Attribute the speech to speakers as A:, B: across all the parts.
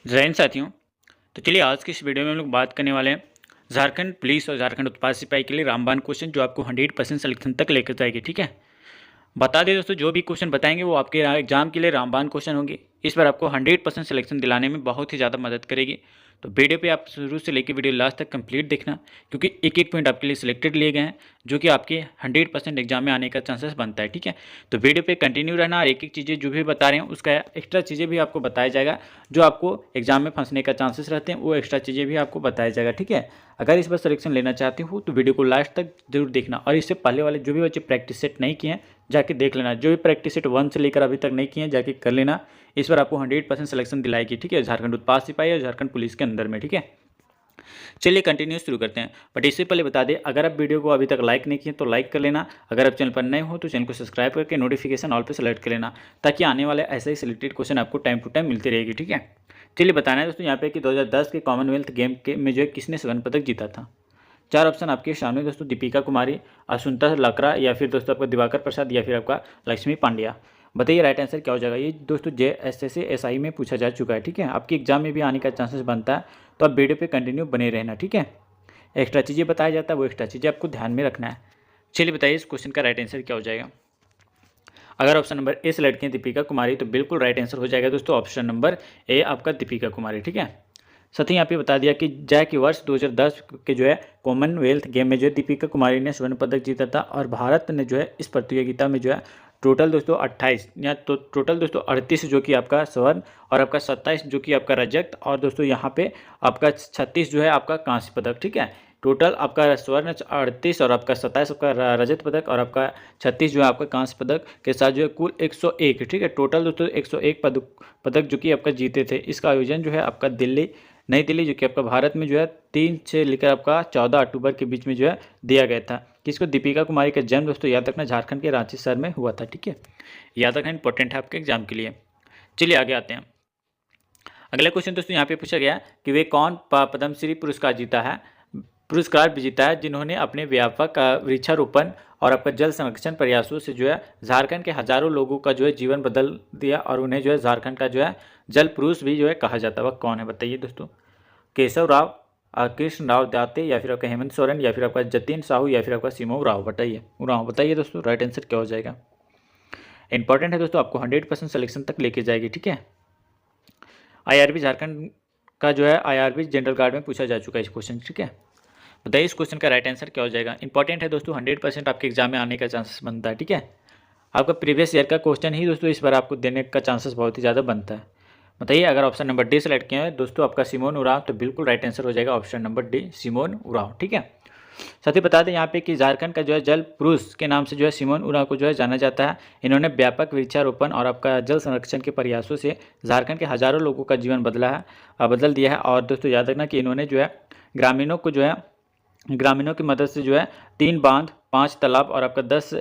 A: जय हिंद साथियों। तो चलिए आज की इस वीडियो में हम लोग बात करने वाले हैं झारखंड पुलिस और झारखंड उत्पाद सिपाही के लिए रामबाण क्वेश्चन जो आपको 100% सिलेक्शन तक लेकर जाएगी। ठीक है, बता दें दोस्तों, जो भी क्वेश्चन बताएंगे वो आपके एग्जाम के लिए रामबाण क्वेश्चन होंगे। इस पर आपको 100% सिलेक्शन दिलाने में बहुत ही ज़्यादा मदद करेगी। तो वीडियो पे आप शुरू से लेकर वीडियो लास्ट तक कंप्लीट देखना, क्योंकि एक एक पॉइंट आपके लिए सिलेक्टेड लिए गए हैं जो कि आपके 100% एग्जाम में आने का चांसेस बनता है। ठीक है, तो वीडियो पे कंटिन्यू रहना और एक एक चीज़ें जो भी बता रहे हैं उसका एक्स्ट्रा चीज़ें भी आपको बताया जाएगा। जो आपको एग्जाम में फंसने का चांसेस रहते हैं वो एक्स्ट्रा चीज़ें भी आपको बताया जाएगा। ठीक है, अगर इस बार सिलेक्शन लेना चाहते हो तो वीडियो को लास्ट तक जरूर देखना। और इससे पहले वाले जो भी बच्चे प्रैक्टिस सेट नहीं किए हैं जाके देख लेना, जो भी प्रैक्टिस सेट 1 से लेकर अभी तक नहीं किए हैं जाके कर लेना। इस बार आपको 100% सिलेक्शन दिलाएगी। ठीक है, झारखंड उत्पाद सिपाही और झारखंड पुलिस के अंदर में। ठीक है, चलिए कंटिन्यू शुरू करते हैं। बट इससे पहले बता दें, अगर आप वीडियो को अभी तक लाइक नहीं किए तो लाइक कर लेना। अगर आप चैनल पर नए हो तो चैनल को सब्सक्राइब करके नोटिफिकेशन ऑल पे सेलेक्ट कर लेना, ताकि आने वाले ऐसे ही सिलेक्टेड क्वेश्चन आपको टाइम टू टाइम मिलती रहेगी। ठीक है, चलिए बताना है दोस्तों यहाँ पे कि 2010 के कॉमनवेल्थ गेम के में जो है किसने स्वर्ण पदक जीता था। 4 ऑप्शन आपके सामने दोस्तों, दीपिका कुमारी, असुंता लकड़ा, या फिर दोस्तों आपका दिवाकर प्रसाद, या फिर आपका लक्ष्मी पांड्या। बताइए राइट आंसर क्या हो जाएगा। ये दोस्तों JSS में पूछा जा चुका है। ठीक है, आपके एग्जाम में भी आने का चांसेस बनता है, तो आप वीडियो पे कंटिन्यू बने रहना। ठीक है, एक्स्ट्रा चीज़ें बताया जाता है, वो एक्स्ट्रा चीज़ें आपको ध्यान में रखना है। चलिए बताइए इस क्वेश्चन का राइट आंसर क्या हो जाएगा। अगर ऑप्शन नंबर ए सेलेक्ट किए दीपिका कुमारी तो बिल्कुल राइट आंसर हो जाएगा दोस्तों, ऑप्शन नंबर ए आपका दीपिका कुमारी। ठीक है, साथ ही यहाँ पे बता दिया कि जय कि वर्ष 2010 के जो है कॉमनवेल्थ गेम में जो है दीपिका कुमारी ने स्वर्ण पदक जीता था, और भारत ने जो है इस प्रतियोगिता में जो है टोटल दोस्तों 28 या तो टोटल दोस्तों 38 जो कि आपका स्वर्ण, और आपका 27 जो कि आपका रजत, और दोस्तों यहाँ पे आपका 36 जो है आपका कांस्य पदक। ठीक है, टोटल आपका स्वर्ण 38 और आपका 27 आपका रजत पदक, और आपका 36 जो है आपका कांस्य पदक के साथ जो है कुल 101। ठीक है, टोटल दोस्तों 101 पदक जो कि आपका जीते थे। इसका आयोजन जो है आपका नई दिल्ली जो कि आपका भारत में जो है 3 से लेकर आपका 14 अक्टूबर के बीच में जो है दिया गया था। किसको? दीपिका कुमारी का जन्म दोस्तों याद रखना झारखंड के रांची शहर में हुआ था। ठीक है, याद रखना इंपॉर्टेंट है आपके एग्जाम के लिए। चलिए आगे आते हैं। अगला क्वेश्चन दोस्तों यहाँ पे पूछा गया कि वे कौन पद्मश्री पुरस्कार जीता है, पुरस्कार विजेता है, जिन्होंने अपने व्यापक वृक्षारोपण और आपका जल संरक्षण प्रयासों से जो है झारखंड के हजारों लोगों का जो है जीवन बदल दिया, और उन्हें जो है झारखंड का जो है जल पुरुष भी जो है कहा जाता है। वह कौन है बताइए दोस्तों। केशव राव, कृष्ण राव दाते, या फिर आपका हेमंत सोरेन, या फिर आपका जतिन साहू, या फिर आपका सिमो राव। बताइए दोस्तों राइट आंसर क्या हो जाएगा। इंपॉर्टेंट है दोस्तों, आपको 100% सिलेक्शन तक लेके जाएगी। ठीक है, IRB झारखंड का जो है IRB जनरल गार्ड में पूछा जा चुका है इस क्वेश्चन। ठीक है, बताइए इस क्वेश्चन का राइट आंसर क्या हो जाएगा। इंपॉर्टेंट है दोस्तों, 100% आपके एग्जाम में आने का चांसेस बनता है। ठीक है, आपका प्रीवियस ईयर का क्वेश्चन ही दोस्तों इस बार आपको देने का चांसेस बहुत ही ज़्यादा बनता है। बताइए अगर ऑप्शन नंबर डी सेलेक्ट किया है दोस्तों आपका सिमोन उरांव, तो बिल्कुल राइट आंसर हो जाएगा option number D, Simon Oraon. ठीक है, साथ ही बता दें यहाँ पे कि झारखंड का जो है जल पुरुष के नाम से जो है सिमोन उरांव को जो है जाना जाता है। इन्होंने व्यापक वृक्षारोपण और आपका जल संरक्षण के प्रयासों से झारखंड के हजारों लोगों का जीवन बदल दिया है। और दोस्तों याद रखना कि इन्होंने जो है ग्रामीणों की मदद से जो है 3 बांध, 5 तालाब और आपका 10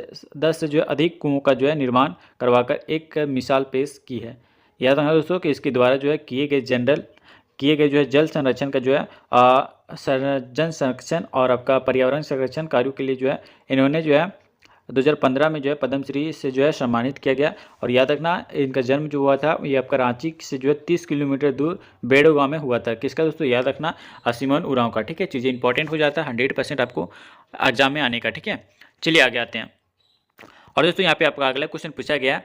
A: से जो है अधिक कुओं का जो है निर्माण करवाकर एक मिसाल पेश की है। याद रखना दोस्तों कि इसके द्वारा जो है किए गए जो है जल संरक्षण का जो है जन संरक्षण और आपका पर्यावरण संरक्षण कार्यों के लिए जो है इन्होंने जो है 2015 में जो है पद्मश्री से जो है सम्मानित किया गया। और याद रखना इनका जन्म जो हुआ था ये आपका रांची से जो है 30 किलोमीटर दूर बेड़ो गाँव में हुआ था। किसका दोस्तों? याद रखना सिमोन उरांव का। ठीक है, चीज़ें इंपॉर्टेंट हो जाता है 100% आपको एग्जाम में आने का। ठीक है, चलिए आगे आते हैं। और दोस्तों यहाँ पे आपका अगला क्वेश्चन पूछा गया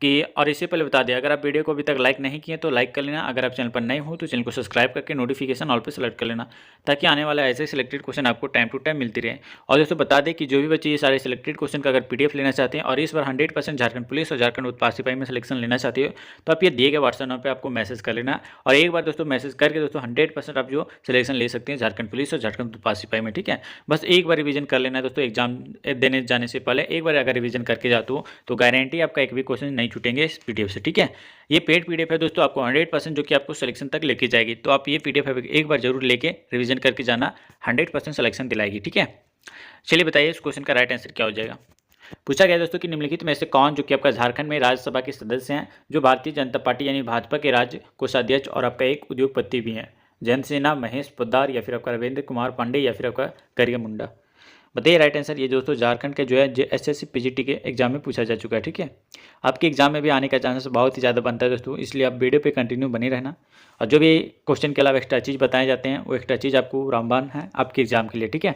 A: कि, और इससे पहले बता दें अगर आप वीडियो को अभी तक लाइक नहीं किए तो लाइक कर लेना। अगर आप चैनल पर नए हो तो चैनल को सब्सक्राइब करके नोटिफिकेशन ऑल पे सेलेक्ट कर लेना, ताकि आने वाला ऐसे सिलेक्टेड क्वेश्चन आपको टाइम टू टाइम मिलती रहे। और दोस्तों बता दें कि जो भी बच्चे ये सारे सिलेक्टेड क्वेश्चन का अगर PDF लेना चाहते हैं और इस बार 100% झारखंड पुलिस और झारखंड उत्पाद सिपाही में सिलेक्शन लेना चाहते हो तो आप ये दिए गए व्हाट्सएप नंबर पर आपको मैसेज कर लेना। और एक बार दोस्तों मैसेज करके दोस्तों 100% आप जो सिलेक्शन ले सकते हैं झारखंड पुलिस और झारखंड उत्पाद सिपाही में। ठीक है, बस एक बार रिवीजन कर लेना है दोस्तों। एग्जाम देने जाने से पहले एक बार अगर रिवीजन करके जाते हो तो गारंटी आपका एक भी क्वेश्चन नहीं छूटेंगे इस PDF से। ठीक है, ये पेड PDF है दोस्तों, आपको 100% जो कि आपको सिलेक्शन तक लेके जाएगी। तो आप ये PDF एक बार जरूर लेके रिवीजन करके जाना, 100% सिलेक्शन दिलाएगी। ठीक है, चलिए बताइए इस क्वेश्चन का राइट आंसर क्या हो जाएगा। पूछा गया दोस्तों कि निम्नलिखित में से कौन जो कि आपका झारखंड में राज्यसभा के सदस्य हैं जो भारतीय जनता पार्टी यानी भाजपा के राज्य कोषाध्यक्ष और आपका एक उद्योगपति भी हैं। जयंत सिन्हा, महेश पोद्दार, या फिर आपका रविंद्र कुमार पांडे, या फिर आपका करिया मुंडा। बताइए राइट आंसर। ये दोस्तों झारखंड के जो है SSC PGT के एग्जाम में पूछा जा चुका है, ठीक है। आपके एग्जाम में भी आने का चांसेस बहुत ही ज़्यादा बनता है दोस्तों, इसलिए आप वीडियो पे कंटिन्यू बने रहना। और जो भी क्वेश्चन के अलावा एक्स्ट्रा चीज़ बताए जाते हैं वो एक्स्ट्रा चीज़ आपको रामबाण है आपके एग्जाम के लिए, ठीक है।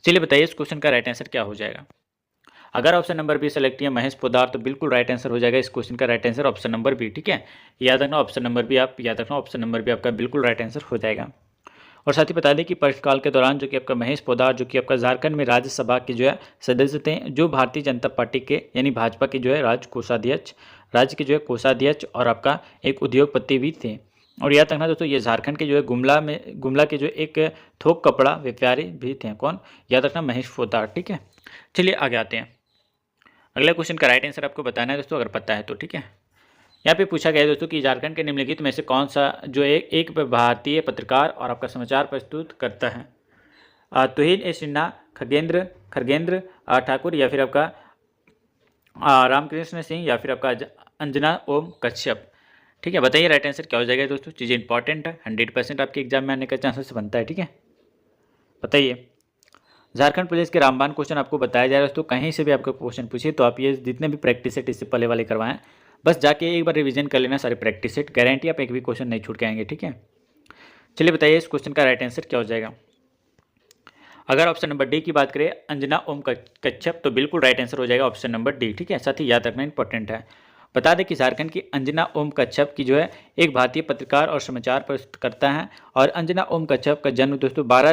A: चलिए बताइए इस क्वेश्चन का राइट आंसर क्या हो जाएगा। अगर ऑप्शन नंबर बी सेलेक्ट किया महेश पोद्दार तो बिल्कुल राइट आंसर हो जाएगा। इस क्वेश्चन का right answer option number B, ठीक है। याद रखना ऑप्शन नंबर बी, आप याद रखना ऑप्शन नंबर बी आपका बिल्कुल राइट आंसर हो जाएगा। और साथ ही बता दें कि प्रश्नकाल के दौरान जो कि आपका महेश पोद्दार जो कि आपका झारखंड में राज्यसभा के जो है सदस्य थे, जो भारतीय जनता पार्टी के यानी भाजपा के जो है राज्य के जो है कोषाध्यक्ष और आपका एक उद्योगपति भी थे। और याद रखना दोस्तों ये झारखंड के जो है गुमला के जो एक थोक कपड़ा व्यापारी भी थे। कौन? याद रखना महेश पोद्दार, ठीक है। चलिए आगे आते हैं। अगला क्वेश्चन का राइट आंसर आपको बताना है दोस्तों, अगर पता है तो, ठीक है। यहाँ पे पूछा गया है दोस्तों कि झारखंड के निम्नलिखित में से कौन सा जो एक भारतीय पत्रकार और आपका समाचार प्रस्तुत करता है। तुहिन ए सिन्हा, खरगेंद्र ठाकुर, या फिर आपका रामकृष्ण सिंह, या फिर आपका अंजना ओम कश्यप, ठीक है। बताइए राइट आंसर क्या हो जाएगा दोस्तों। चीज़ें इंपॉर्टेंट है, 100% आपके एग्जाम में आने का चांसेस बनता है, ठीक है। बताइए झारखंड पुलिस के रामबाण क्वेश्चन आपको बताया जा रहा है दोस्तों। कहीं से भी आपको क्वेश्चन पूछिए तो आप ये जितने भी प्रैक्टिस सेट इससे पहले वाले करवाएं, बस जाके एक बार रिवीजन कर लेना सारे प्रैक्टिस सेट, गारंटी आप एक भी क्वेश्चन नहीं छूट के आएंगे, ठीक है। चलिए बताइए इस क्वेश्चन का राइट आंसर क्या हो जाएगा। अगर ऑप्शन नंबर डी की बात करें अंजना ओम कश्यप तो बिल्कुल राइट आंसर हो जाएगा ऑप्शन नंबर डी, ठीक है। साथ ही याद रखना इंपॉर्टेंट है। बता दें कि झारखंड की अंजना ओम कश्यप की जो है एक भारतीय पत्रकार और समाचार प्रस्तुतकर्ता हैं। और अंजना ओम कश्यप का जन्म दोस्तों 12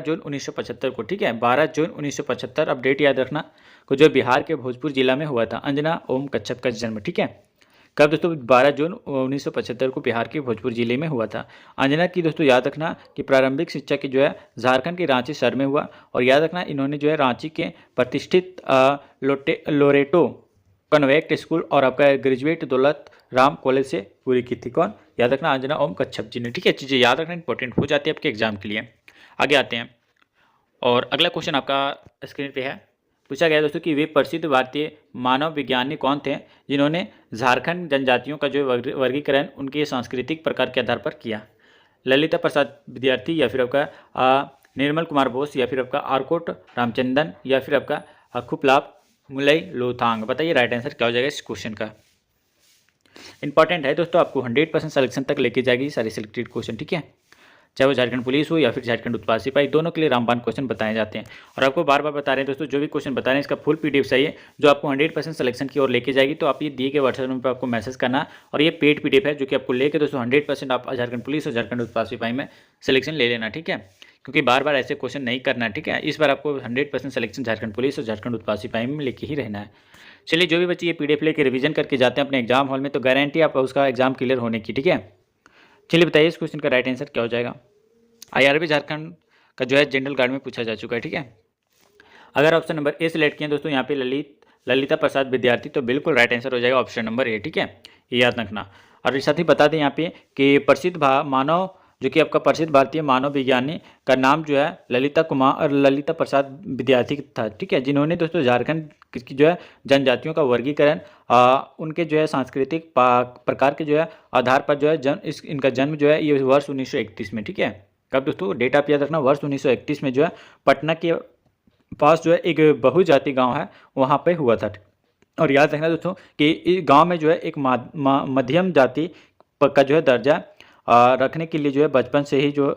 A: जून 1975 को, ठीक है, 12 जून 1975, अपडेट याद रखना, को जो बिहार के भोजपुर जिला में हुआ था अंजना ओम कश्यप का जन्म, ठीक है। कब दोस्तों? 12 जून 1975 को बिहार के भोजपुर जिले में हुआ था। अंजना की दोस्तों याद रखना कि प्रारंभिक शिक्षा की जो है झारखंड के रांची शहर में हुआ। और याद रखना इन्होंने जो है रांची के प्रतिष्ठित लोरेटो कन्वेंट स्कूल और आपका ग्रेजुएट दौलत राम कॉलेज से पूरी की थी। कौन? याद रखना अंजना ओम कश्यप जी ने, ठीक है। चीज़ें याद रखना इंपॉर्टेंट हो जाती है आपके एग्जाम के लिए। आगे आते हैं और अगला क्वेश्चन आपका स्क्रीन पे है। पूछा गया दोस्तों कि वे प्रसिद्ध भारतीय मानव विज्ञानी कौन थे जिन्होंने झारखंड जनजातियों का जो वर्गीकरण उनके सांस्कृतिक प्रकार के आधार पर किया। ललिता प्रसाद विद्यार्थी, या फिर आपका निर्मल कुमार बोस, या फिर आपका आरकोट रामचंदन, या फिर आपका खुपलाप मुलई लोथांग। बताइए राइट आंसर क्या हो जाएगा इस क्वेश्चन का। इंपॉर्टेंट है दोस्तों, आपको 100% सिलेक्शन तक लेके जाएगी सारी सिलेक्टेड क्वेश्चन, ठीक है। चाहे वो झारखंड पुलिस हो या फिर झारखंड उत्पाद सिपाही, दोनों के लिए रामबाण क्वेश्चन बताए जाते हैं। और आपको बार बार बता रहे हैं दोस्तों, जो भी क्वेश्चन बता रहे हैं इसका फुल PDF चाहिए जो आपको 100% सिलेक्शन की ओर लेके जाएगी। तो आप ये दिए गए व्हाट्सएप नंबर पर आपको मैसेज करना, और ये पेड PDF है जो कि आपको लेके दोस्तों 100% आप झारखंड पुलिस और झारखंड उत्पाद सिपाही में सिलेक्शन ले लेना, ठीक है। क्योंकि बार बार ऐसे क्वेश्चन नहीं करना है, ठीक है। इस बार आपको 100% सिलेक्शन झारखंड पुलिस और झारखंड उत्पाद सिपाही में लेके ही रहना है। चलिए जो भी बच्चे ये PDF लेके रिवीजन करके जाते हैं अपने एग्जाम हॉल में तो गारंटी आप उसका एग्जाम क्लियर होने की, ठीक है। चलिए बताइए इस क्वेश्चन का राइट आंसर क्या हो जाएगा। IRB झारखंड का जो है जनरल गार्ड में पूछा जा चुका है, ठीक है। अगर ऑप्शन नंबर ए सिलेक्ट किए दोस्तों यहाँ पे ललिता प्रसाद विद्यार्थी तो बिल्कुल राइट आंसर हो जाएगा ऑप्शन नंबर ए, ठीक है। ये याद रखना। और साथ ही बता दें यहाँ पे कि प्रसिद्ध मानव जो कि आपका प्रसिद्ध भारतीय मानव विज्ञानी का नाम जो है ललिता प्रसाद विद्यार्थी था, ठीक है, जिन्होंने दोस्तों झारखंड की जो है जनजातियों का वर्गीकरण उनके जो है सांस्कृतिक प्रकार के जो है आधार पर जो है इनका जन्म जो है ये वर्ष 1931 में, ठीक है। कब दोस्तों? डेट आप याद रखना, वर्ष 1931 में जो है पटना के पास जो है एक बहुजाति गांव है वहाँ पे हुआ था। और याद रखना दोस्तों कि इस गांव में जो है एक मध्यम जाति का जो है दर्जा रखने के लिए जो है बचपन से ही जो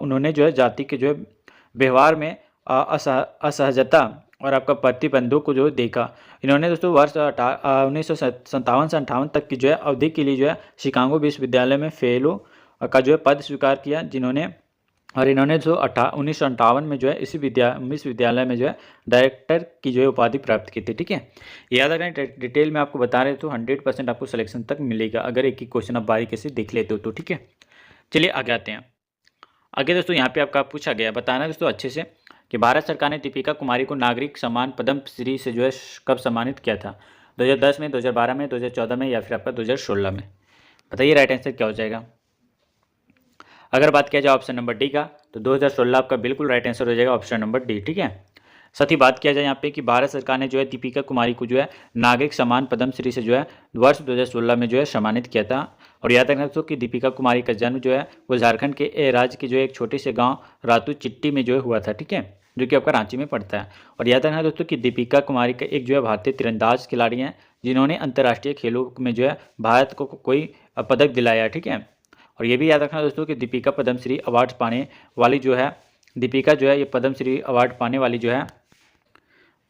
A: उन्होंने जो है जाति के जो है व्यवहार में असहजता और आपका प्रतिबंधों को जो देखा। इन्होंने दोस्तों वर्ष 1957 से 58 तक की जो है अवधि के लिए जो है शिकागो विश्वविद्यालय में फेलो का जो है पद स्वीकार किया, इन्होंने जो 1958 में जो है इसी विश्वविद्यालय में जो है डायरेक्टर की जो है उपाधि प्राप्त की थी, ठीक है। याद रखना डिटेल में आपको बता रहे तो 100% आपको सिलेक्शन तक मिलेगा अगर एक ही क्वेश्चन आप बारीकी से देख लेते हो तो, ठीक है। चलिए आगे आते हैं। आगे दोस्तों यहाँ पे आपका पूछा गया, बताना दोस्तों अच्छे से कि भारत सरकार ने दीपिका कुमारी को नागरिक सम्मान पद्म श्री से जो है कब सम्मानित किया था। 2010 में, 2012 में, 2014 में, या फिर आपका 2016 में। बताइए राइट आंसर क्या हो जाएगा। अगर बात किया जाए ऑप्शन नंबर डी का तो 2016 आपका बिल्कुल राइट आंसर हो जाएगा ऑप्शन नंबर डी, ठीक है। साथ ही बात किया जाए यहाँ पे कि भारत सरकार ने जो है दीपिका कुमारी को जो है नागरिक सम्मान पद्म श्री से जो है वर्ष 2016 में जो है सम्मानित किया था। और याद रखना दोस्तों कि दीपिका कुमारी का जन्म जो है वो झारखंड के राज्य के जो है एक छोटे से गांव रातू चिट्टी में जो है हुआ था, ठीक है। जो कि आपका रांची में पड़ता है। और याद रखना दोस्तों कि दीपिका कुमारी का एक जो है भारतीय तीरंदाज खिलाड़ी हैं जिन्होंने अंतर्राष्ट्रीय खेलों में जो है भारत को कोई पदक दिलाया, ठीक है। और ये भी याद रखना दोस्तों कि दीपिका पद्मश्री अवार्ड पाने वाली जो है, दीपिका जो है ये पद्मश्री अवार्ड पाने वाली जो है,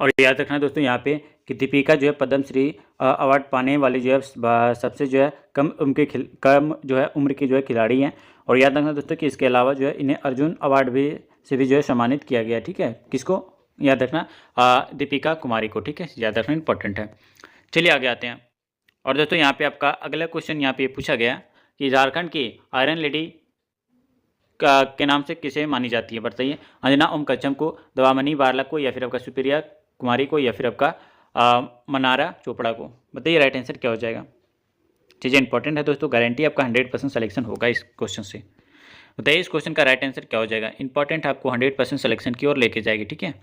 A: और याद रखना दोस्तों यहाँ पे कि दीपिका जो है पद्मश्री अवार्ड पाने वाली जो है सबसे जो है कम जो है उम्र की जो है खिलाड़ी हैं। और याद रखना दोस्तों कि इसके अलावा जो है इन्हें अर्जुन अवार्ड भी से भी जो है सम्मानित किया गया, ठीक है। किसको? याद रखना दीपिका कुमारी को, ठीक है। याद रखना इंपॉर्टेंट है। चलिए आगे आते हैं। और दोस्तों यहाँ पे आपका अगला क्वेश्चन यहाँ पे पूछा गया कि झारखंड की आयरन लेडी के नाम से किसे मानी जाती है, बताइए। अंजना ओम कच्चम को, दवामनी बारला को, या फिर आपका सुप्रिया कुमारी को, या फिर आपका मनारा चोपड़ा को। बताइए राइट आंसर क्या हो जाएगा। चीज़ें इंपॉर्टेंट है दोस्तों, गारंटी आपका 100% सिलेक्शन होगा इस क्वेश्चन से। बताइए इस क्वेश्चन का राइट आंसर क्या हो जाएगा। इंपॉर्टेंट आपको 100% सिलेक्शन की ओर लेके जाएगी, ठीक है।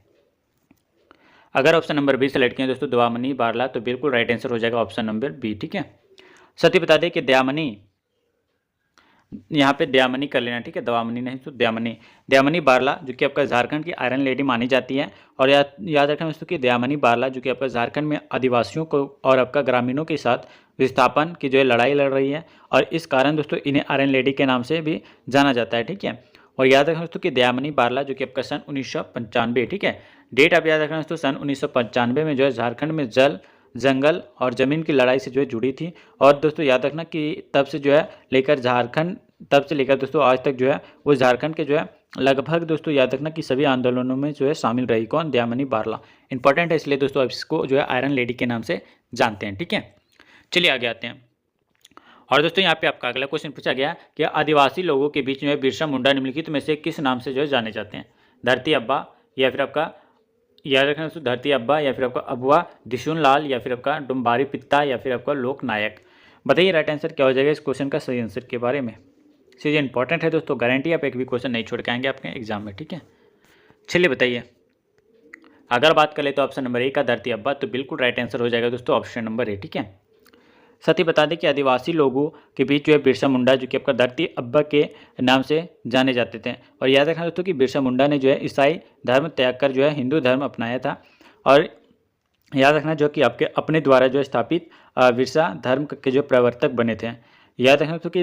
A: अगर ऑप्शन नंबर बी सेलेक्ट किया दोस्तों दवामनी बारला, तो बिल्कुल राइट आंसर हो जाएगा ऑप्शन नंबर बी, ठीक है। साथ ही बता दें कि दयामनी, यहाँ पे दयामनी कर लेना, ठीक है, दवामनी नहीं तो दयामनी बारला जो कि आपका झारखंड की आयरन लेडी मानी जाती है। और याद रखना दोस्तों कि दयामनी बारला जो कि आपका झारखंड में आदिवासियों को और आपका ग्रामीणों के साथ विस्थापन की जो है लड़ाई लड़ रही है, और इस कारण दोस्तों इन्हें आयरन लेडी के नाम से भी जाना जाता है, ठीक है। और याद रखना दोस्तों कि दयामनी बारला जो कि आपका सन 1995, ठीक है, डेट आप याद रखना दोस्तों, सन 1995 में जो है झारखंड में जल, जंगल और ज़मीन की लड़ाई से जो है जुड़ी थी। और दोस्तों याद रखना कि तब से जो है लेकर झारखंड, तब से लेकर दोस्तों आज तक जो है वो झारखंड के जो है लगभग दोस्तों याद रखना कि सभी आंदोलनों में जो है शामिल रही। कौन? दयामनी बारला। इंपॉर्टेंट है इसलिए दोस्तों इसको जो है आयरन लेडी के नाम से जानते हैं, ठीक है। चलिए आगे आते हैं। और दोस्तों यहाँ पे आपका अगला क्वेश्चन पूछा गया कि आदिवासी लोगों के बीच में बिरसा मुंडा निम्नलिखित में से किस नाम से जो है जाने जाते हैं। धरती अब्बा, या फिर आपका याद रखना दोस्तों धरती अब्बा, या फिर आपका अबुआ दिशुन लाल, या फिर आपका डुम्बारी पित्ता, या फिर आपका लोक नायक। बताइए राइट आंसर क्या हो जाएगा इस क्वेश्चन का सही आंसर के बारे में। चीज़ें इंपॉर्टेंट है दोस्तों, गारंटी आप एक भी क्वेश्चन नहीं छोड़ के आएंगे आपके एग्जाम में, ठीक है। चलिए बताइए, अगर बात करें तो ऑप्शन नंबर ए का धरती अब्बा, तो बिल्कुल राइट आंसर हो जाएगा दोस्तों ऑप्शन नंबर ए, ठीक है। साथ ही बता दें कि आदिवासी लोगों के बीच जो है बिरसा मुंडा जो कि आपका धरती अब्बा के नाम से जाने जाते थे। और याद रखना दोस्तों कि बिरसा मुंडा ने जो है ईसाई धर्म त्याग कर जो है हिंदू धर्म अपनाया था। और याद रखना जो कि आपके अपने द्वारा जो स्थापित बिरसा धर्म के जो प्रवर्तक बने थे। याद रखना दोस्तों कि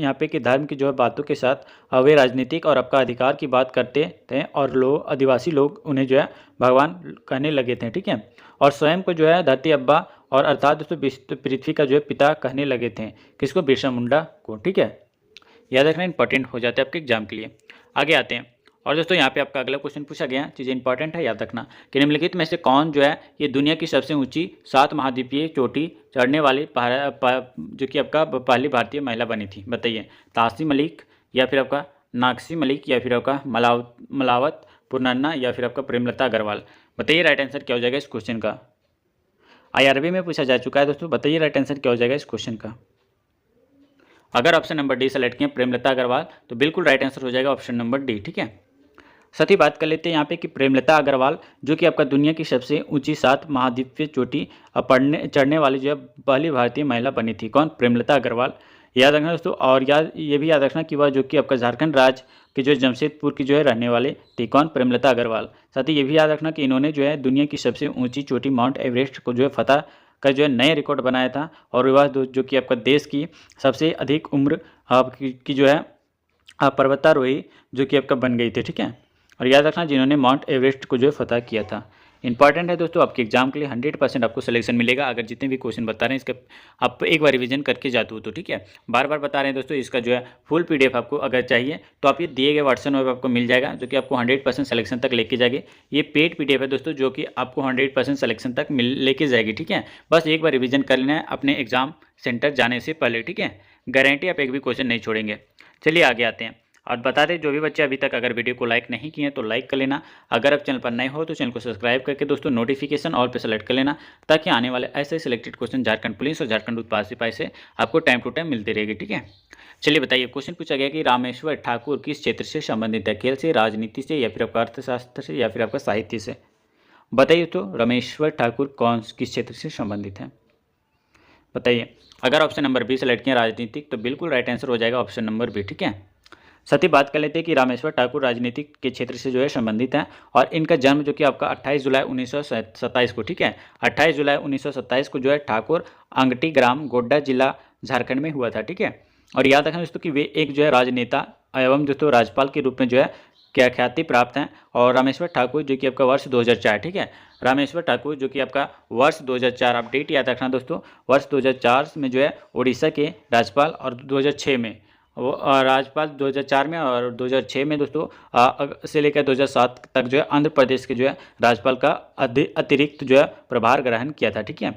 A: यहाँ पे कि धर्म की जो है बातों के साथ वे राजनीतिक और आपका अधिकार की बात करते थे, और लोग आदिवासी लोग उन्हें जो है भगवान कहने लगे थे, ठीक है। और स्वयं को जो है धरती अब्बा और अर्थात दोस्तों विश्व पृथ्वी का जो है पिता कहने लगे थे। किसको? बिरसा मुंडा को, ठीक है। याद रखना इंपॉर्टेंट हो जाता है आपके एग्जाम के लिए। आगे आते हैं। और दोस्तों यहाँ पे आपका अगला क्वेश्चन पूछा गया, चीज़ें इंपॉर्टेंट है याद रखना, कि निम्नलिखित में से कौन जो है ये दुनिया की सबसे ऊंची 7 महाद्वीपीय चोटी चढ़ने वाली जो कि आपका पहली भारतीय महिला बनी थी। बताइए। तासी मलिक, या फिर आपका नाक्सी मलिक, या फिर आपका मलावत पुरन्ना, या फिर आपका प्रेमलता अग्रवाल। बताइए राइट आंसर क्या हो जाएगा इस क्वेश्चन का। IRB में पूछा जा चुका है दोस्तों। बताइए राइट आंसर क्या हो जाएगा इस क्वेश्चन का। अगर ऑप्शन नंबर डी सेलेक्ट किया प्रेमलता अग्रवाल, तो बिल्कुल राइट आंसर हो जाएगा ऑप्शन नंबर डी, ठीक है। साथ ही बात कर लेते हैं यहाँ पे कि प्रेमलता अग्रवाल जो कि आपका दुनिया की सबसे ऊंची 7 महाद्वीपीय चोटी चढ़ने वाली जो है पहली भारतीय महिला बनी थी। कौन? प्रेमलता अग्रवाल। याद रखना दोस्तों, और ये भी याद रखना कि वह जो कि आपका झारखंड राज्य की जो जमशेदपुर की जो है रहने वाले थी। कौन? प्रेमलता अग्रवाल। साथ ही ये भी याद रखना कि इन्होंने जो है दुनिया की सबसे ऊंची चोटी माउंट एवरेस्ट को जो है फतह का जो है नया रिकॉर्ड बनाया था। और वह जो कि आपका देश की सबसे अधिक उम्र की जो है पर्वतारोही जो कि आपका बन गई थी, ठीक है। और याद रखना जिन्होंने माउंट एवरेस्ट को जो है फतह किया था। इंपॉर्टेंट है दोस्तों, आपके एग्जाम के लिए 100% आपको सिलेक्शन मिलेगा अगर जितने भी क्वेश्चन बता रहे हैं इसका आप एक बार रिवीजन करके जाते हो तो, ठीक है। बार बार बता रहे हैं दोस्तों, इसका जो है फुल PDF आपको अगर चाहिए तो आप ये दिए गए व्हाट्सएप में आपको मिल जाएगा, जो कि आपको 100% सिलेक्शन तक लेके जाएगी। ये पेड PDF है दोस्तों, जो कि आपको 100% सिलेक्शन तक लेके जाएगी, ठीक है। बस एक बार रिविजन कर लेना है अपने एग्जाम सेंटर जाने से पहले, ठीक है। गारंटी आप एक भी क्वेश्चन नहीं छोड़ेंगे। चलिए आगे आते हैं। और बता दें जो भी बच्चे अभी तक अगर वीडियो को लाइक नहीं किए तो लाइक कर लेना। अगर आप चैनल पर नए हो तो चैनल को सब्सक्राइब करके दोस्तों नोटिफिकेशन ऑल पे सेलेक्ट कर लेना, ताकि आने वाले ऐसे सिलेक्टेड क्वेश्चन झारखंड पुलिस और झारखंड उत्पाद सिपाही से आपको टाइम टू टाइम मिलती रहेगी, ठीक है। चलिए बताइए, क्वेश्चन पूछा गया कि रामेश्वर ठाकुर किस क्षेत्र से संबंधित है? खेल से, राजनीति से, या फिर आपका अर्थशास्त्र से, या फिर आपका साहित्य से। बताइए तो रामेश्वर ठाकुर किस क्षेत्र से संबंधित है? बताइए। अगर ऑप्शन नंबर बी सेलेक्ट किया राजनीतिक, तो बिल्कुल राइट आंसर हो जाएगा ऑप्शन नंबर बी, ठीक है। साथ ही बात कर लेते हैं कि रामेश्वर ठाकुर राजनीतिक के क्षेत्र से जो है संबंधित हैं और इनका जन्म जो कि आपका 28 जुलाई 1927 को, ठीक है, 28 जुलाई 1927 को जो है ठाकुर अंगटी ग्राम गोड्डा जिला झारखंड में हुआ था, ठीक है। और याद रखना दोस्तों कि वे एक जो है राजनेता एवं दोस्तों राज्यपाल के रूप में जो है क्या ख्याति प्राप्त हैं। और रामेश्वर ठाकुर जो कि आपका वर्ष 2004, ठीक है, रामेश्वर ठाकुर जो कि आपका वर्ष 2004, आप डेट याद रखना दोस्तों, वर्ष 2004 में जो है उड़ीसा के राज्यपाल और 2006 में वो राज्यपाल 2004 में और 2006 में दोस्तों से लेकर 2007 तक जो है आंध्र प्रदेश के जो है राज्यपाल का अतिरिक्त जो है प्रभार ग्रहण किया था, ठीक है।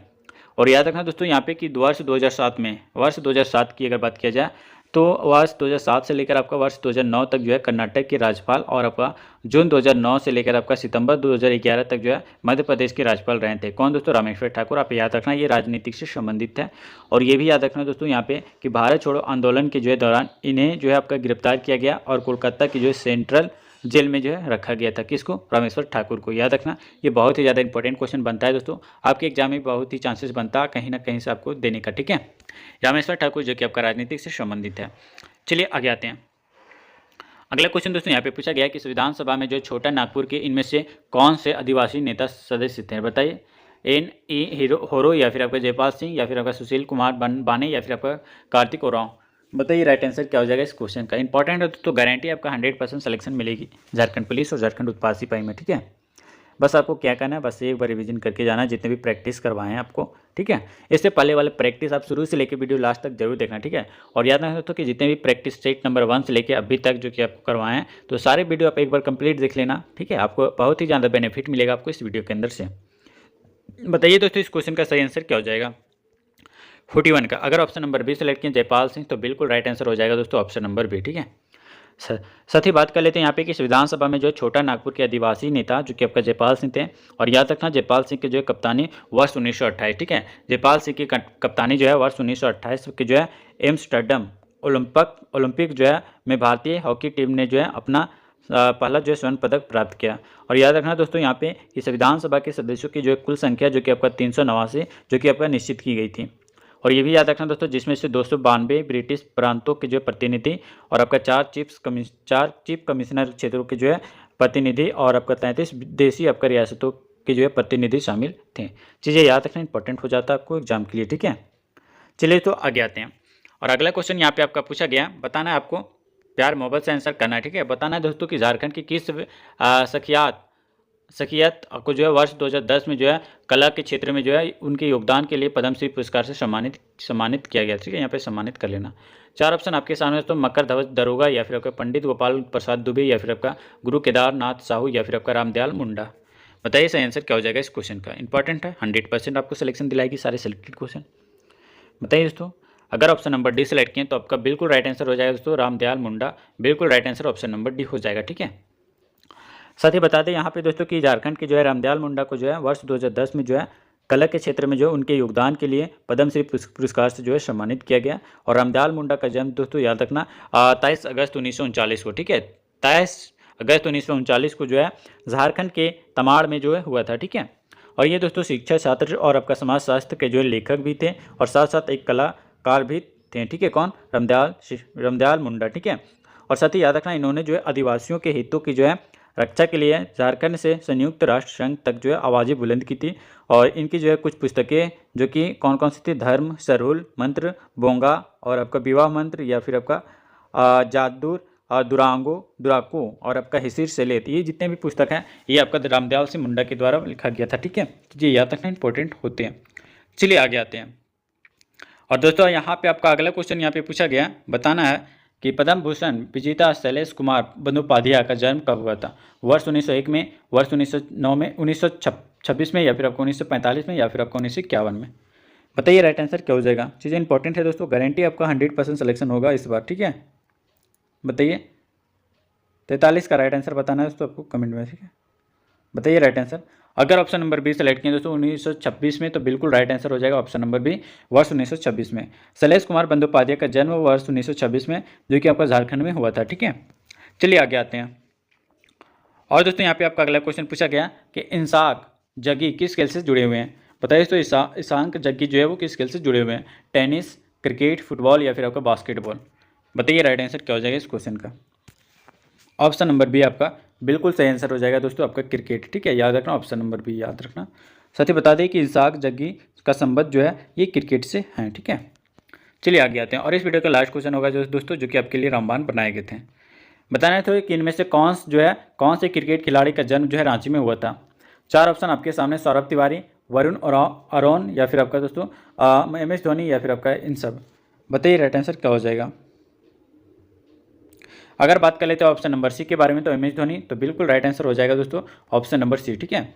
A: और याद रखना दोस्तों यहाँ पे कि वर्ष 2007 की अगर बात किया जाए तो वर्ष 2007 से लेकर आपका वर्ष 2009 तक जो है कर्नाटक के राज्यपाल और आपका जून 2009 से लेकर आपका सितंबर 2011 तक जो है मध्य प्रदेश के राज्यपाल रहे थे। कौन दोस्तों? रामेश्वर ठाकुर। आप याद रखना ये राजनीतिक से संबंधित है। और ये भी याद रखना दोस्तों यहाँ पे कि भारत छोड़ो आंदोलन के जो है दौरान इन्हें जो है आपका गिरफ्तार किया गया और कोलकाता की जो है सेंट्रल जेल में जो है रखा गया था। किसको? रामेश्वर ठाकुर को। याद रखना ये बहुत ही ज़्यादा इंपॉर्टेंट क्वेश्चन बनता है दोस्तों, आपके एग्जाम में बहुत ही चांसेस बनता है कहीं ना कहीं से आपको देने का, ठीक है। रामेश्वर ठाकुर जो कि आपका राजनीतिक से संबंधित है। चलिए आगे आते हैं। अगला क्वेश्चन दोस्तों यहाँ पे पूछा गया कि संविधान सभा में जो छोटा नागपुर के इनमें से कौन से आदिवासी नेता सदस्य थे? बताइए। N.E. होरो या फिर आपका जयपाल सिंह या फिर आपका सुशील कुमार बाने या फिर आपका कार्तिक ओरांव। बताइए राइट आंसर क्या हो जाएगा इस क्वेश्चन का। इंपॉर्टेंट है तो गारंटी आपका 100% सिलेक्शन मिलेगी झारखंड पुलिस और झारखंड उत्पाद सिपाही में, ठीक है। बस आपको क्या करना है, बस एक बार रिवीजन करके जाना जितने भी प्रैक्टिस करवाए हैं आपको, ठीक है। इससे पहले वाले प्रैक्टिस आप शुरू से लेकर वीडियो लास्ट तक जरूर देखना, ठीक है। और याद रखना दोस्तों कि जितने भी प्रैक्टिस सेट नंबर 1 से लेकर अभी तक जो कि आपको करवाए हैं तो सारे वीडियो आप एक बार कंप्लीट देख लेना, ठीक है। आपको बहुत ही ज़्यादा बेनिफिट मिलेगा आपको इस वीडियो के अंदर से। बताइए दोस्तों इस क्वेश्चन का सही आंसर क्या हो जाएगा 41 का। अगर ऑप्शन नंबर बी सेलेक्ट किए जयपाल सिंह तो बिल्कुल राइट आंसर हो जाएगा दोस्तों ऑप्शन नंबर बी, ठीक है। साथ ही बात कर लेते हैं यहाँ पे कि विधानसभा में जो है छोटा नागपुर के आदिवासी नेता जो कि आपका जयपाल सिंह थे। और याद रखना जयपाल सिंह के जो है कप्तानी वर्ष 1928, ठीक है। जयपाल सिंह की कप्तानी जो है वर्ष 1928 की जो है एम्स्टर्डम ओलंपिक जो है में भारतीय हॉकी टीम ने जो है अपना पहला जो है स्वर्ण पदक प्राप्त किया। और याद रखना दोस्तों यहाँ पे कि संविधान सभा के सदस्यों की जो है कुल संख्या जो कि आपका 389 जो कि आपका निश्चित की गई थी। और ये भी याद रखना दोस्तों जिसमें से 292 ब्रिटिश प्रांतों के जो है प्रतिनिधि और आपका 4 चीफ कमिश्नर क्षेत्रों के जो है प्रतिनिधि और आपका 33 देशी आपका रियासतों के जो है प्रतिनिधि शामिल थे। चीज़ें याद रखना इंपॉर्टेंट हो जाता है आपको एग्जाम के लिए, ठीक है। चलिए तो आगे आते हैं। और अगला क्वेश्चन यहाँ पे आपका पूछा गया, बताना है आपको, प्यार मोहब्बत से आंसर करना है, ठीक है। बताना है दोस्तों कि झारखंड की किस सखियत को जो है वर्ष 2010 में जो है कला के क्षेत्र में जो है उनके योगदान के लिए पद्मश्री पुरस्कार से सम्मानित किया गया, ठीक है। यहाँ पे सम्मानित कर लेना। 4 ऑप्शन आपके सामने दोस्तों, मकर ध्वज दरोगा या फिर आपका पंडित गोपाल प्रसाद दुबे या फिर आपका गुरु केदारनाथ साहू या फिर आपका रामदयाल मुंडा। बताइए सही आंसर क्या हो जाएगा इस क्वेश्चन का। इंपॉर्टेंट है, 100% आपको सिलेक्शन दिलाएगी सारे सिलेक्टेड क्वेश्चन। बताइए दोस्तों अगर ऑप्शन नंबर डी सेलेक्ट किए तो आपका बिल्कुल राइट आंसर हो जाएगा दोस्तों रामदयाल मुंडा। बिल्कुल right answer option number D हो जाएगा, ठीक है। साथ ही बता दें यहाँ पे दोस्तों कि झारखंड के जो है रामदयाल मुंडा को जो है वर्ष 2010 में जो है कला के क्षेत्र में जो उनके योगदान के लिए पद्मश्री पुरस्कार से जो है सम्मानित किया गया। और रामदयाल मुंडा का जन्म दोस्तों याद रखना 23 अगस्त 1939 को, ठीक है। 23 अगस्त 1939 को जो है झारखंड के तमाड़ में जो है हुआ था, ठीक है। और ये दोस्तों शिक्षा छात्र और आपका समाजशास्त्र के जो है लेखक भी थे और साथ साथ एक कलाकार भी थे, ठीक है। कौन? रामदयाल मुंडा, ठीक है। और साथ ही याद रखना इन्होंने जो है आदिवासियों के हितों की जो है रक्षा के लिए झारखंड से संयुक्त राष्ट्र संघ तक जो है आवाज़ें बुलंद की थी। और इनकी जो है कुछ पुस्तकें जो कि कौन कौन सी थी, धर्म सरूल मंत्र, बोंगा और आपका विवाह मंत्र या फिर आपका जादूर दुराको और आपका हिसिर सेलेत, ये जितने भी पुस्तक हैं ये आपका रामदयाल सिंह मुंडा के द्वारा लिखा गया था, ठीक है। ये याद रखना इंपॉर्टेंट होते हैं। चलिए आगे आते हैं। और दोस्तों यहाँ पे आपका अगला क्वेश्चन यहाँ पे पूछा गया, बताना है कि पद्म भूषण विजेता शैलेश कुमार बंदोपाध्याय का जन्म कब हुआ था? वर्ष 1901 में, वर्ष 1909 में, 1926 में या फिर आपको 1945 में या फिर आपको 1951 में। बताइए राइट आंसर क्या हो जाएगा। चीज़ें इंपॉर्टेंट है दोस्तों, गारंटी आपका 100% सिलेक्शन होगा इस बार, ठीक है। बताइए 43 का राइट आंसर बताना है दोस्तों आपको कमेंट में, ठीक है। बताइए राइट आंसर। अगर ऑप्शन नंबर बी सेलेक्ट किए दोस्तों 1926 में तो बिल्कुल राइट आंसर हो जाएगा ऑप्शन नंबर बी, वर्ष 1926 में। शैलेश कुमार बंदोपाध्याय का जन्म वर्ष 1926 में जो कि आपका झारखंड में हुआ था, ठीक है। चलिए आगे आते हैं। और दोस्तों यहाँ पे आपका अगला क्वेश्चन पूछा गया कि इंसाक जग्गी किस खेल से जुड़े हुए हैं। बताइए तो ईशांक जग्गी जो है वो किस खेल से जुड़े हुए हैं? टेनिस, क्रिकेट, फुटबॉल या फिर आपका बास्केटबॉल। बताइए राइट आंसर क्या हो जाएगा इस क्वेश्चन का। ऑप्शन नंबर बी आपका बिल्कुल सही आंसर हो जाएगा दोस्तों, आपका क्रिकेट। ठीक है, याद रखना, ऑप्शन नंबर बी याद रखना। साथ ही बता दें कि इसाक जग्गी का संबंध जो है ये क्रिकेट से है। ठीक है, चलिए आगे आते हैं। और इस वीडियो का लास्ट क्वेश्चन होगा जो दोस्तों, जो कि आपके लिए रामबाण बनाए गए थे। बताना था कि इनमें से कौन से क्रिकेट खिलाड़ी का जन्म जो है रांची में हुआ था। 4 ऑप्शन आपके सामने, सौरभ तिवारी, वरुण अरोन, या फिर आपका दोस्तों MS धोनी, या फिर आपका इन सब। बताइए राइट आंसर क्या हो जाएगा। अगर बात कर लेते हैं ऑप्शन नंबर सी के बारे में, तो MS धोनी, तो बिल्कुल राइट आंसर हो जाएगा दोस्तों ऑप्शन नंबर सी। ठीक है,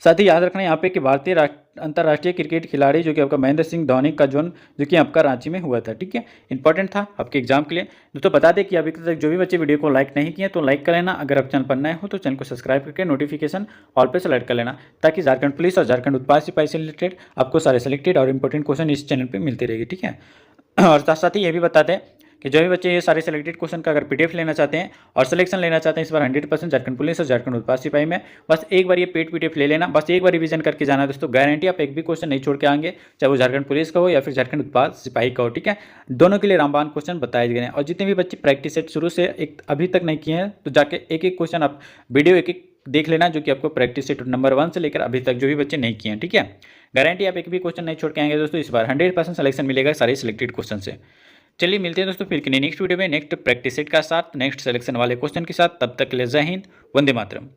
A: साथ ही याद रखना यहाँ पे कि भारतीय अंतर्राष्ट्रीय क्रिकेट खिलाड़ी जो कि आपका महेंद्र सिंह धोनी का जन्म जो कि आपका रांची में हुआ था। ठीक है, इंपॉर्टेंट था आपके एग्जाम के लिए। दोस्तों बता दें कि अभी तक जो भी बच्चे वीडियो को लाइक नहीं किए तो लाइक कर लेना। अगर आप चैनल पर नए हो तो चैनल को सब्सक्राइब करके नोटिफिकेशन ऑल पे सेलेक्ट कर लेना, ताकि झारखंड पुलिस और झारखंड उत्पाद सिपाही से रिलेटेड आपको सारे सेलेक्टेड और इंपॉर्टेंट क्वेश्चन इस चैनल पर मिलते रहेगी। ठीक है, और साथ साथ ही ये भी बताते हैं कि जो भी बच्चे ये सारे सेलेक्टेड क्वेश्चन का अगर PDF लेना चाहते हैं और सिलेक्शन लेना चाहते हैं इस बार 100% झारखंड पुलिस और झारखंड उत्पाद सिपाही में, बस एक बार ये पेड PDF ले लेना, बस एक बार रिवीजन करके जाना दोस्तों। गारंटी आप एक भी क्वेश्चन नहीं छोड़ के आएंगे, चाहे वो झारखंड पुलिस का हो या फिर झारखंड उत्पाद सिपाही का हो। ठीक है, दोनों के लिए रामबाण क्वेश्चन बताए गए हैं। और जितने भी बच्चे प्रैक्टिस सेट शुरू से एक अभी तक नहीं किए हैं तो जाके एक एक क्वेश्चन आप वीडियो एक एक देख लेना, जो कि आपको प्रैक्टिस सेट नंबर 1 से लेकर अभी तक जो भी बच्चे नहीं किए हैं। ठीक है, गारंटी आप एक भी क्वेश्चन नहीं छोड़ के आएंगे दोस्तों। इस बार 100% सिलेक्शन मिलेगा सारे सिलेक्टेड क्वेश्चन से। चलिए मिलते हैं दोस्तों फिर नेक्स्ट वीडियो में, नेक्स्ट प्रैक्टिस सेट का साथ, नेक्स्ट सिलेक्शन वाले क्वेश्चन के साथ। तब तक के लिए जय हिंद, वंदे मातरम।